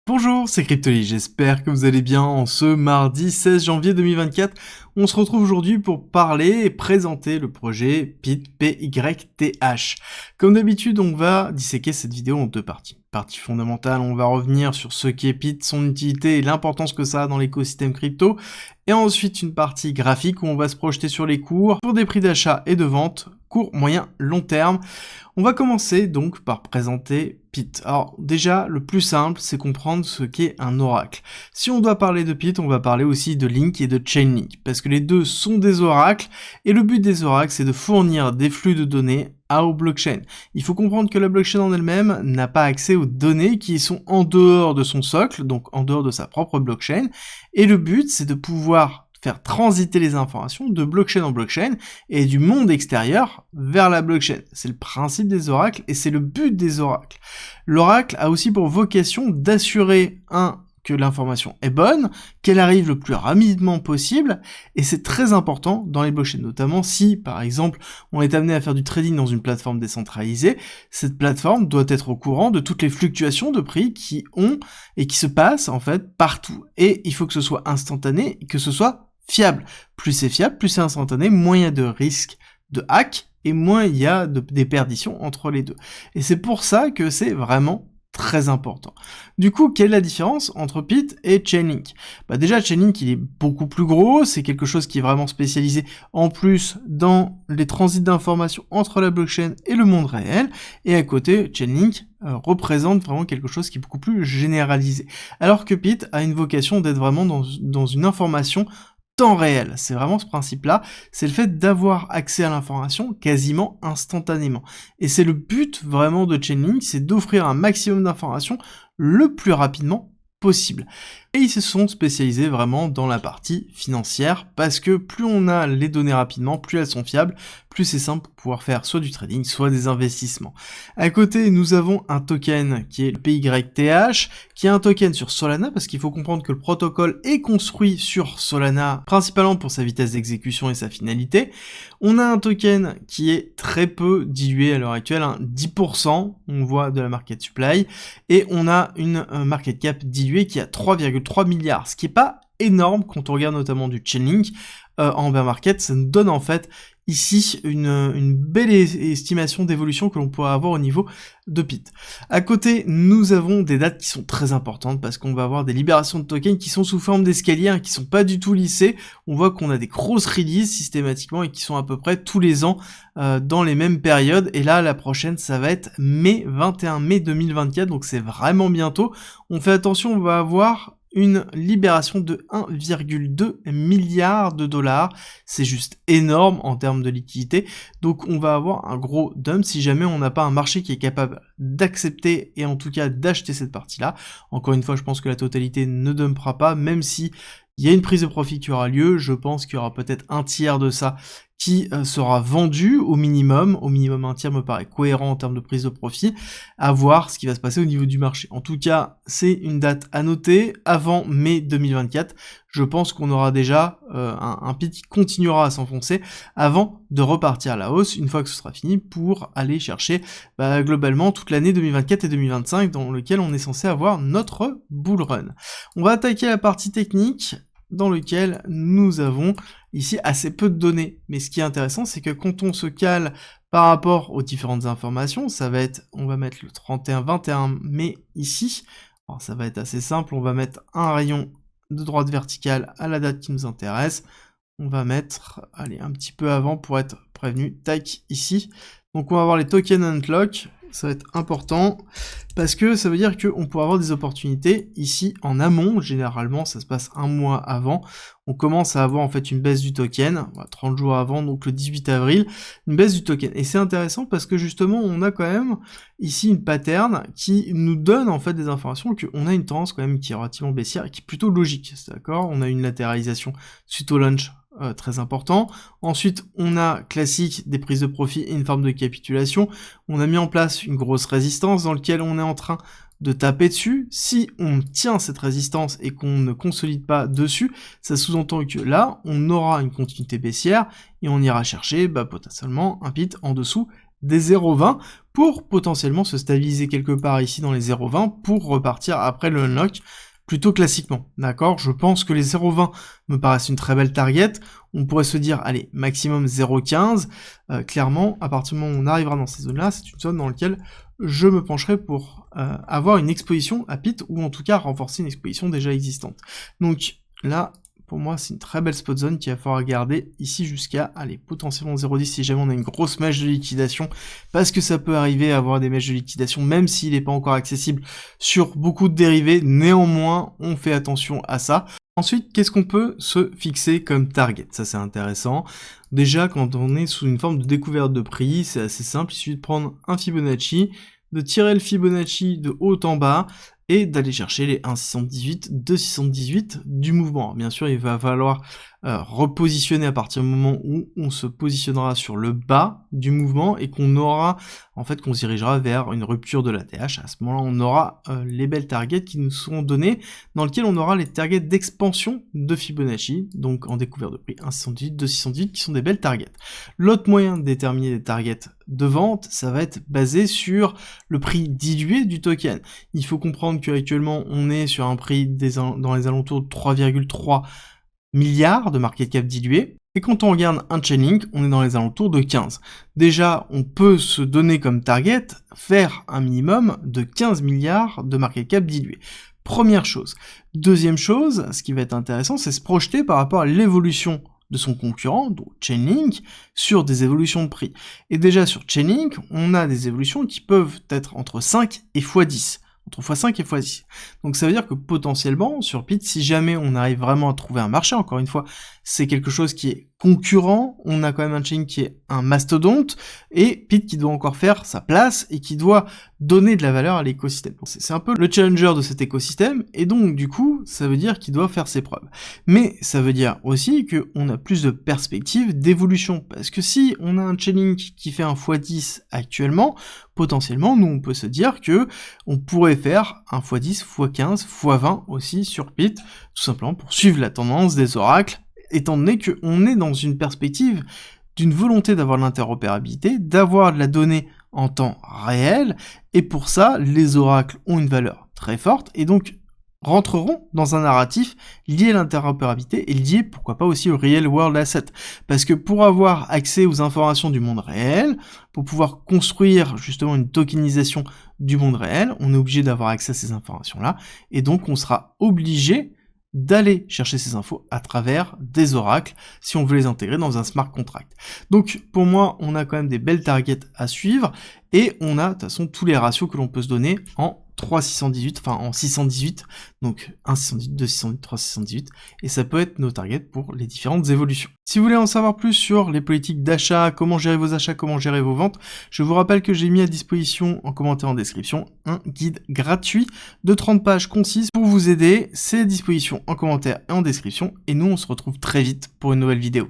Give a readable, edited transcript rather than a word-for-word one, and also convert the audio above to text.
Bonjour, c'est Cryptoly, j'espère que vous allez bien en ce mardi 16 janvier 2024. On se retrouve aujourd'hui pour parler et présenter le projet PYTH. Comme d'habitude, on va disséquer cette vidéo en deux parties. Partie fondamentale, on va revenir sur ce qu'est PYT, son utilité et l'importance que ça a dans l'écosystème crypto. Et ensuite une partie graphique où on va se projeter sur les cours, pour des prix d'achat et de vente, court, moyen, long terme. On va commencer donc par présenter PYT. Alors déjà, le plus simple, c'est comprendre ce qu'est un oracle. Si on doit parler de PYT, on va parler aussi de Link et de Chainlink, parce que les deux sont des oracles, et le but des oracles, c'est de fournir des flux de données aux blockchains. Il faut comprendre que la blockchain en elle-même n'a pas accès aux données qui sont en dehors de son socle, donc en dehors de sa propre blockchain, et le but, c'est de pouvoir faire transiter les informations de blockchain en blockchain et du monde extérieur vers la blockchain. C'est le principe des oracles et c'est le but des oracles. L'oracle a aussi pour vocation d'assurer que l'information est bonne, qu'elle arrive le plus rapidement possible, et c'est très important dans les blockchains, notamment si, par exemple, on est amené à faire du trading dans une plateforme décentralisée, cette plateforme doit être au courant de toutes les fluctuations de prix qui ont et qui se passent, en fait, partout. Et il faut que ce soit instantané, et que ce soit fiable. Plus c'est fiable, plus c'est instantané, moins il y a de risques de hack, et moins il y a des perditions entre les deux. Et c'est pour ça que c'est vraiment très important. Du coup, quelle est la différence entre PYT et Chainlink? Déjà, Chainlink, il est beaucoup plus gros, c'est quelque chose qui est vraiment spécialisé en plus dans les transits d'informations entre la blockchain et le monde réel, et à côté, Chainlink représente vraiment quelque chose qui est beaucoup plus généralisé. Alors que PYT a une vocation d'être vraiment dans une information temps réel. C'est vraiment ce principe-là, c'est le fait d'avoir accès à l'information quasiment instantanément. Et c'est le but vraiment de Chainlink, c'est d'offrir un maximum d'informations le plus rapidement possible. Et ils se sont spécialisés vraiment dans la partie financière, parce que plus on a les données rapidement, plus elles sont fiables, plus c'est simple pour pouvoir faire soit du trading, soit des investissements. À côté, nous avons un token qui est le PYTH, qui est un token sur Solana, parce qu'il faut comprendre que le protocole est construit sur Solana, principalement pour sa vitesse d'exécution et sa finalité. On a un token qui est très peu dilué à l'heure actuelle, 10%, on voit de la market supply, et on a une market cap diluée qui est à 3,3 milliards, ce qui est pas énorme quand on regarde notamment du Chainlink en bear market. Ça nous donne en fait ici une belle estimation d'évolution que l'on pourrait avoir au niveau de PYT. À côté, nous avons des dates qui sont très importantes parce qu'on va avoir des libérations de tokens qui sont sous forme d'escalier, qui sont pas du tout lissés. On voit qu'on a des grosses releases systématiquement et qui sont à peu près tous les ans dans les mêmes périodes. Et là, la prochaine, ça va être 21 mai 2024, donc c'est vraiment bientôt. On fait attention, on va avoir une libération de 1,2 milliard de dollars. C'est juste énorme en termes de liquidité. Donc on va avoir un gros dump si jamais on n'a pas un marché qui est capable d'accepter et en tout cas d'acheter cette partie-là. Encore une fois, je pense que la totalité ne dumpera pas, même si il y a une prise de profit qui aura lieu. Je pense qu'il y aura peut-être un tiers de ça qui sera vendu au minimum un tiers me paraît cohérent en termes de prise de profit, à voir ce qui va se passer au niveau du marché. En tout cas, c'est une date à noter, avant mai 2024, je pense qu'on aura déjà un PYT qui continuera à s'enfoncer avant de repartir à la hausse, une fois que ce sera fini, pour aller chercher globalement toute l'année 2024 et 2025, dans lequel on est censé avoir notre bull run. On va attaquer la partie technique, dans lequel nous avons ici assez peu de données. Mais ce qui est intéressant, c'est que quand on se cale par rapport aux différentes informations, ça va être, on va mettre le 31-21 mai ici. Alors ça va être assez simple, on va mettre un rayon de droite verticale à la date qui nous intéresse. On va mettre, allez, un petit peu avant pour être prévenu, tac, ici. Donc on va avoir les tokens unlock, ça va être important, parce que ça veut dire qu'on pourra avoir des opportunités ici en amont. Généralement ça se passe un mois avant, on commence à avoir en fait une baisse du token, 30 jours avant, donc le 18 avril, une baisse du token. Et c'est intéressant parce que justement on a quand même ici une pattern qui nous donne en fait des informations qu'on a une tendance quand même qui est relativement baissière et qui est plutôt logique, d'accord. On a une latéralisation suite au launch très important. Ensuite, on a classique des prises de profit et une forme de capitulation. On a mis en place une grosse résistance dans laquelle on est en train de taper dessus. Si on tient cette résistance et qu'on ne consolide pas dessus, ça sous-entend que là, on aura une continuité baissière et on ira chercher potentiellement un PYT en dessous des 0,20 pour potentiellement se stabiliser quelque part ici dans les 0,20 pour repartir après le unlock plutôt classiquement, d'accord? Je pense que les 0,20 me paraissent une très belle target. On pourrait se dire, allez, maximum 0,15. Clairement, à partir du moment où on arrivera dans ces zones-là, c'est une zone dans laquelle je me pencherai pour avoir une exposition à pit, ou en tout cas renforcer une exposition déjà existante. Donc là, pour moi, c'est une très belle spot zone qu'il va falloir garder ici jusqu'à, allez, potentiellement 0,10 si jamais on a une grosse mèche de liquidation, parce que ça peut arriver à avoir des mèches de liquidation, même s'il n'est pas encore accessible sur beaucoup de dérivés. Néanmoins, on fait attention à ça. Ensuite, qu'est-ce qu'on peut se fixer comme target? Ça, c'est intéressant. Déjà, quand on est sous une forme de découverte de prix, c'est assez simple. Il suffit de prendre un Fibonacci, de tirer le Fibonacci de haut en bas, et d'aller chercher les 1,618, 2,618 du mouvement. Alors, bien sûr, il va falloir repositionner à partir du moment où on se positionnera sur le bas du mouvement et qu'on aura, en fait, qu'on se dirigera vers une rupture de l'ATH. À ce moment-là, on aura les belles targets qui nous seront données, dans lesquelles on aura les targets d'expansion de Fibonacci, donc en découverte de prix 1,618, 2,618, qui sont des belles targets. L'autre moyen de déterminer des targets de vente, ça va être basé sur le prix dilué du token. Il faut comprendre qu'actuellement, on est sur un prix dans les alentours de 3,3 milliards de market cap dilué. Et quand on regarde un Chainlink, on est dans les alentours de 15. Déjà, on peut se donner comme target, faire un minimum de 15 milliards de market cap dilué. Première chose. Deuxième chose, ce qui va être intéressant, c'est se projeter par rapport à l'évolution de son concurrent, donc Chainlink, sur des évolutions de prix. Et déjà sur Chainlink, on a des évolutions qui peuvent être entre 5 et x10. Entre x5 et x10. Donc ça veut dire que potentiellement, sur PIT, si jamais on arrive vraiment à trouver un marché, encore une fois, c'est quelque chose qui est concurrent, on a quand même un chain qui est un mastodonte, et PIT qui doit encore faire sa place, et qui doit donner de la valeur à l'écosystème. C'est un peu le challenger de cet écosystème, et donc du coup, ça veut dire qu'il doit faire ses preuves. Mais ça veut dire aussi qu'on a plus de perspectives d'évolution, parce que si on a un Chainlink qui fait un x10 actuellement, potentiellement, nous on peut se dire que on pourrait faire un x10, x15, x20 aussi sur PIT, tout simplement pour suivre la tendance des oracles, étant donné qu'on est dans une perspective d'une volonté d'avoir de l'interopérabilité, d'avoir de la donnée en temps réel, et pour ça, les oracles ont une valeur très forte, et donc rentreront dans un narratif lié à l'interopérabilité et lié, pourquoi pas, aussi au real world asset. Parce que pour avoir accès aux informations du monde réel, pour pouvoir construire justement une tokenisation du monde réel, on est obligé d'avoir accès à ces informations-là, et donc on sera obligé d'aller chercher ces infos à travers des oracles si on veut les intégrer dans un smart contract. Donc pour moi, on a quand même des belles targets à suivre, et on a de toute façon tous les ratios que l'on peut se donner en 3,618, enfin en 618, donc 1,618, 2,618, 3,618, et ça peut être nos targets pour les différentes évolutions. Si vous voulez en savoir plus sur les politiques d'achat, comment gérer vos achats, comment gérer vos ventes, je vous rappelle que j'ai mis à disposition en commentaire en description un guide gratuit de 30 pages concises pour vous aider. C'est à disposition en commentaire et en description, et nous on se retrouve très vite pour une nouvelle vidéo.